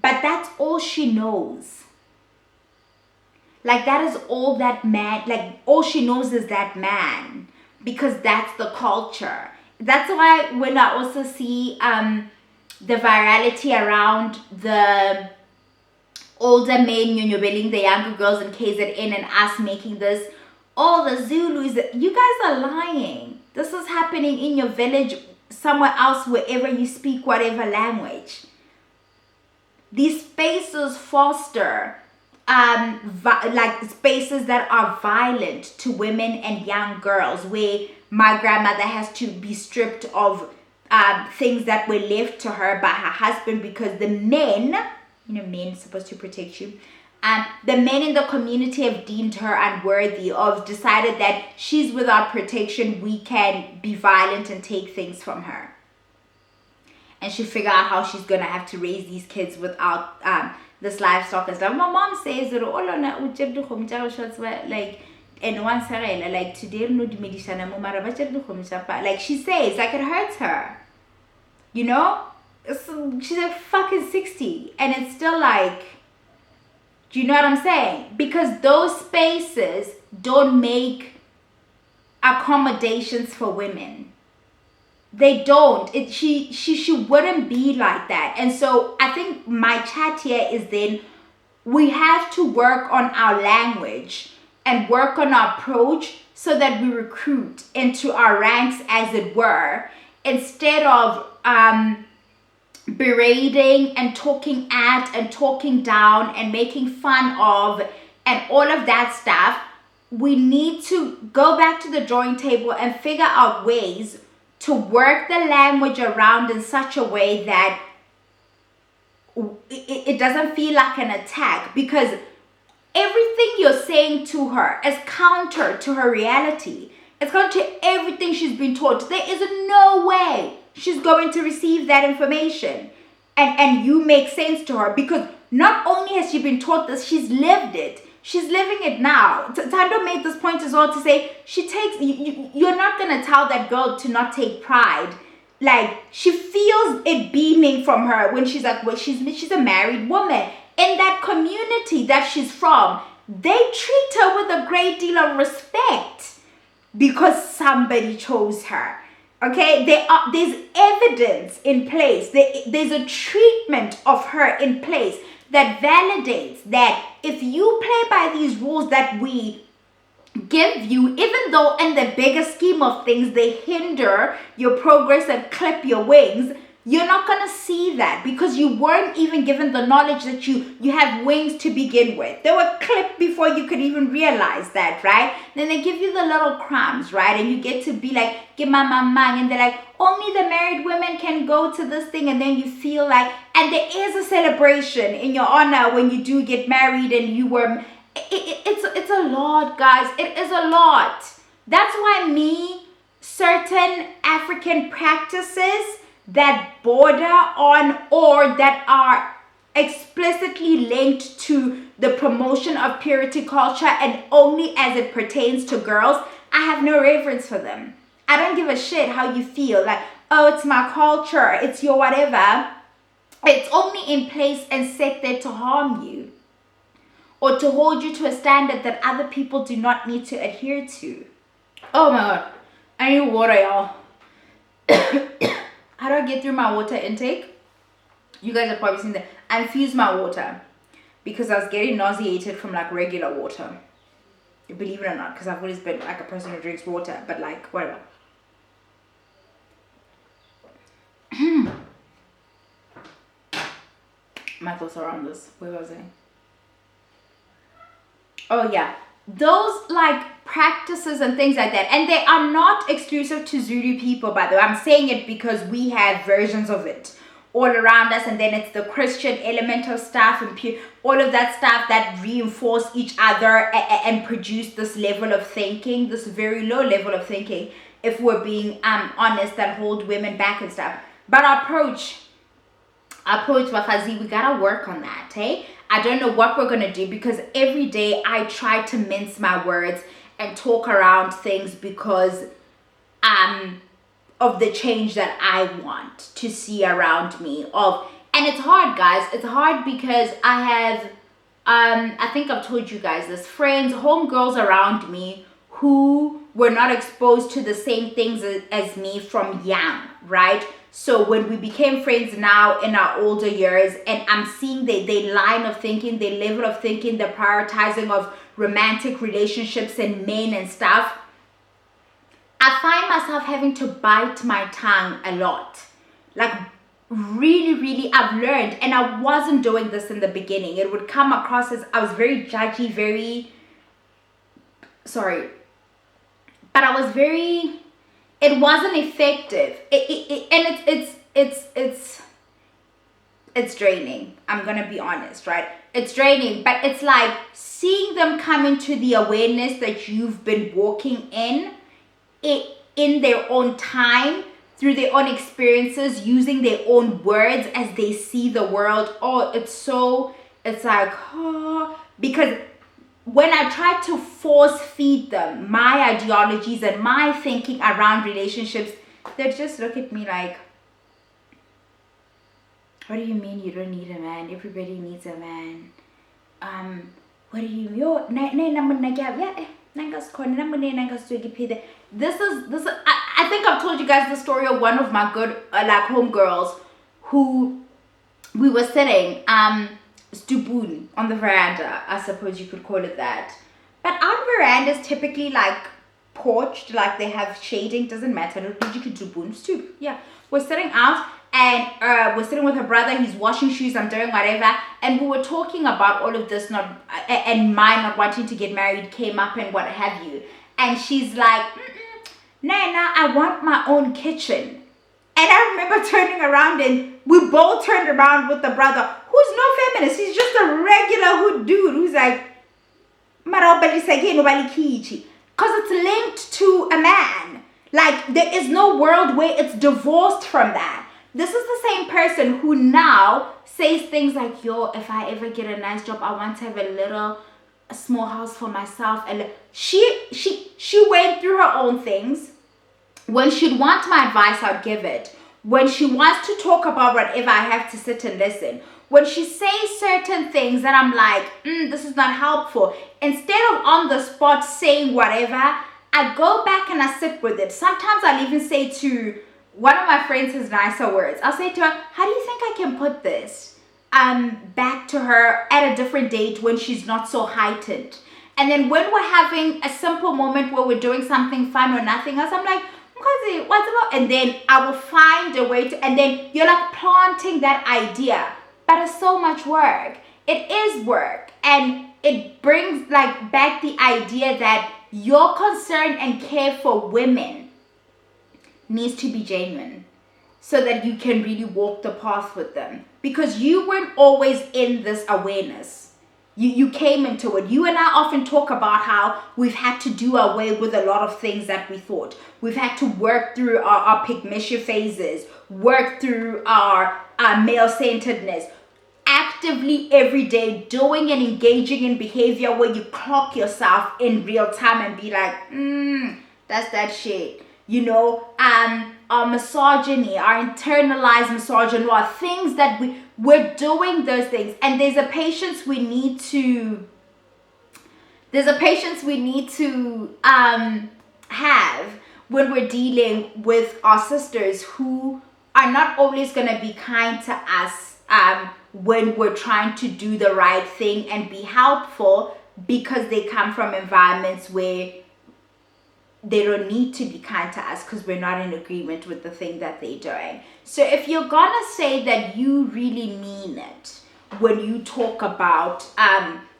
But that's all she knows. Like that is all that man, like all she knows is that man, because that's the culture. That's why when I also see the virality around the older men nyonyobeling the younger girls in KZN and us making this, oh, the Zulus, you guys are lying. This is happening in your village, somewhere else, wherever you speak whatever language. These spaces foster like spaces that are violent to women and young girls, where my grandmother has to be stripped of things that were left to her by her husband, because the men, you know, men are supposed to protect you, the men in the community have deemed her unworthy, of decided that she's without protection, we can be violent and take things from her. And she figure out how she's gonna have to raise these kids without this livestock and stuff. My mom says that all on like, and once like today like she says, like it hurts her, you know. She's like fucking 60 and it's still like, do you know what I'm saying? Because those spaces don't make accommodations for women. They don't. She wouldn't be like that. And so I think my chat here is then we have to work on our language and work on our approach so that we recruit into our ranks, as it were, instead of berating and talking at and talking down and making fun of and all of that stuff, we need to go back to the drawing table and figure out ways to work the language around in such a way that it doesn't feel like an attack, because everything you're saying to her is counter to her reality. It's counter to everything she's been taught. There is no way she's going to receive that information and you make sense to her, because not only has she been taught this, she's lived it. She's living it now. Tando made this point as well to say you're not going to tell that girl to not take pride. Like, she feels it beaming from her when she's like, well, she's a married woman. In that community that she's from, they treat her with a great deal of respect because somebody chose her. Okay, there's evidence in place. There's a treatment of her in place that validates that if you play by these rules that we give you, even though in the bigger scheme of things they hinder your progress and clip your wings, you're not going to see that because you weren't even given the knowledge that you have wings to begin with. They were clipped before you could even realize that, right? Then they give you the little crumbs, right? And you get to be like, give my mama, and they're like, only the married women can go to this thing. And then you feel like, and there is a celebration in your honor when you do get married and you were, it's a lot, guys. It is a lot. That's why certain African practices that border on or that are explicitly linked to the promotion of purity culture and only as it pertains to girls, I have no reverence for them. I don't give a shit how you feel. Like, oh, it's my culture, it's your whatever. It's only in place and set there to harm you or to hold you to a standard that other people do not need to adhere to. Oh my god, I need water, y'all. How do I get through my water intake? You guys have probably seen that. I infused my water because I was getting nauseated from like regular water. Believe it or not, because I've always been like a person who drinks water, but like whatever. My thoughts are on this. Where was I? Oh yeah. Those like practices and things like that, and they are not exclusive to Zulu people, by the way. I'm saying it because we have versions of it all around us, and then it's the Christian element of stuff and all of that stuff that reinforce each other and produce this level of thinking, this very low level of thinking, if we're being honest, that hold women back and stuff. But our approach Wafazi, we gotta work on that, hey? I don't know what we're gonna do, because every day I try to mince my words and talk around things because of the change that I want to see around me. And it's hard, guys. It's hard because I have I think I've told you guys this, friends, homegirls around me who were not exposed to the same things as me from young, right? So when we became friends now in our older years, and I'm seeing their line of thinking, their level of thinking, the prioritizing of romantic relationships and men and stuff, I find myself having to bite my tongue a lot. Like really, I've learned, and I wasn't doing this in the beginning. It would come across as I was very judgy, but I was very, it wasn't effective. And it's draining. I'm gonna be honest, right? It's draining, but it's like seeing them come into the awareness that you've been walking in their own time, through their own experiences, using their own words as they see the world. Oh, it's like, oh, because when I try to force feed them my ideologies and my thinking around relationships, they just look at me like, what do you mean you don't need a man? Everybody needs a man. What do you this is I think I've told you guys the story of one of my good like homegirls who we were sitting stoepoon on the veranda, I suppose you could call it that. But our verandas typically like porched, like they have shading, doesn't matter. You could stoop. Yeah, we're sitting out and we're sitting with her brother. He's washing shoes. I'm doing whatever, and we were talking about all of this. And my not wanting to get married came up and what have you. And she's like, Nana, I want my own kitchen. And I remember turning around, and we both turned around with the brother, who's no feminist. He's just a regular hood dude who's like, because it's linked to a man. Like, there is no world where it's divorced from that. This is the same person who now says things like, yo, if I ever get a nice job, I want to have a small house for myself. And she went through her own things. When she'd want my advice, I'd give it. When she wants to talk about whatever, I have to sit and listen. When she says certain things that I'm like, this is not helpful, instead of on the spot saying whatever, I go back and I sit with it. Sometimes I'll even say to one of my friends his nicer words. I'll say to her, how do you think I can put this back to her at a different date when she's not so heightened? And then when we're having a simple moment where we're doing something fun or nothing else, I'm like, what's about? And then I will find a way to, and then you're like planting that idea. But it's so much work. It is work. And it brings like back the idea that your concern and care for women needs to be genuine so that you can really walk the path with them. Because you weren't always in this awareness. You came into it. You and I often talk about how we've had to do away with a lot of things that we thought. We've had to work through our pygmalion phases, work through our male-centeredness, actively every day doing and engaging in behavior where you clock yourself in real time and be like, that's that shit. You know, our misogyny, our internalized misogyny, are things that we're doing those things. And there's a patience we need to have when we're dealing with our sisters who are not always going to be kind to us when we're trying to do the right thing and be helpful, because they come from environments where they don't need to be kind to us because we're not in agreement with the thing that they're doing. So if you're gonna say that you really mean it when you talk about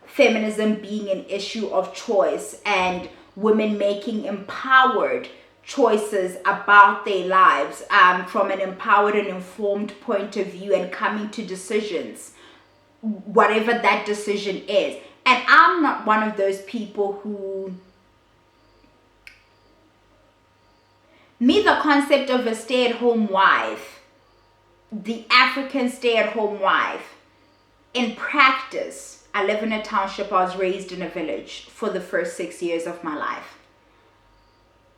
feminism being an issue of choice and women making empowered choices about their lives from an empowered and informed point of view and coming to decisions, whatever that decision is. And I'm not one of those people who... the concept of a stay-at-home wife, the African stay-at-home wife, in practice, I live in a township, I was raised in a village for the first 6 years of my life.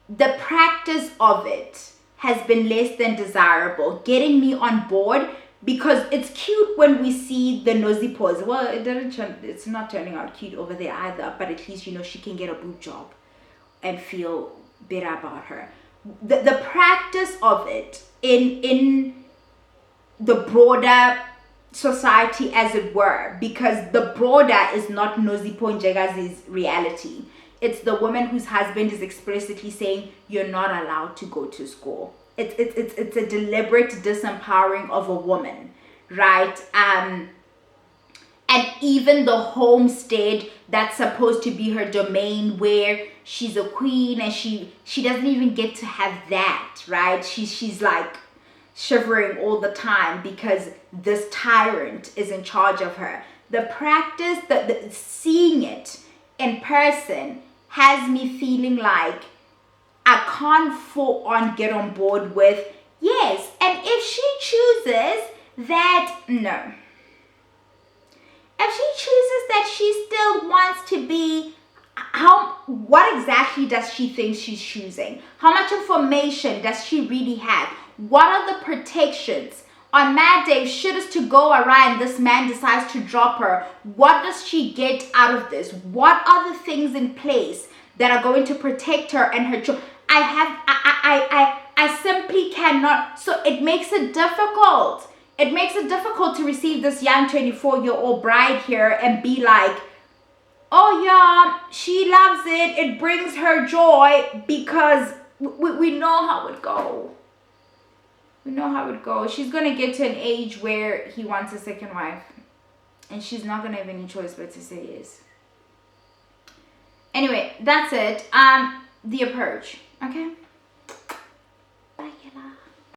The practice of it has been less than desirable, getting me on board, because it's cute when we see the nosy pose. Well, it's not turning out cute over there either, but at least, she can get a boob job and feel better about her. The practice of it in the broader society, as it were, because the broader is not Nosy Ponjega's reality. It's the woman whose husband is explicitly saying you're not allowed to go to school. It's a deliberate disempowering of a woman, right? And even the homestead that's supposed to be her domain, where she's a queen and she doesn't even get to have that, right? She's like shivering all the time because this tyrant is in charge of her. The practice, the seeing it in person has me feeling like I can't full on get on board with, yes, and if she chooses that, no. If she chooses that she still wants to be, what exactly does she think she's choosing? How much information does she really have? What are the protections? On Mad Day, if shit is to go awry and this man decides to drop her, what does she get out of this? What are the things in place that are going to protect her and her children? I simply cannot. So it makes it difficult. It makes it difficult to receive this young 24-year-old bride here and be like, oh yeah, she loves it. It brings her joy, because we know how it goes. We know how it goes. She's gonna get to an age where he wants a second wife, and she's not gonna have any choice but to say yes. Anyway, that's it. The approach. Okay.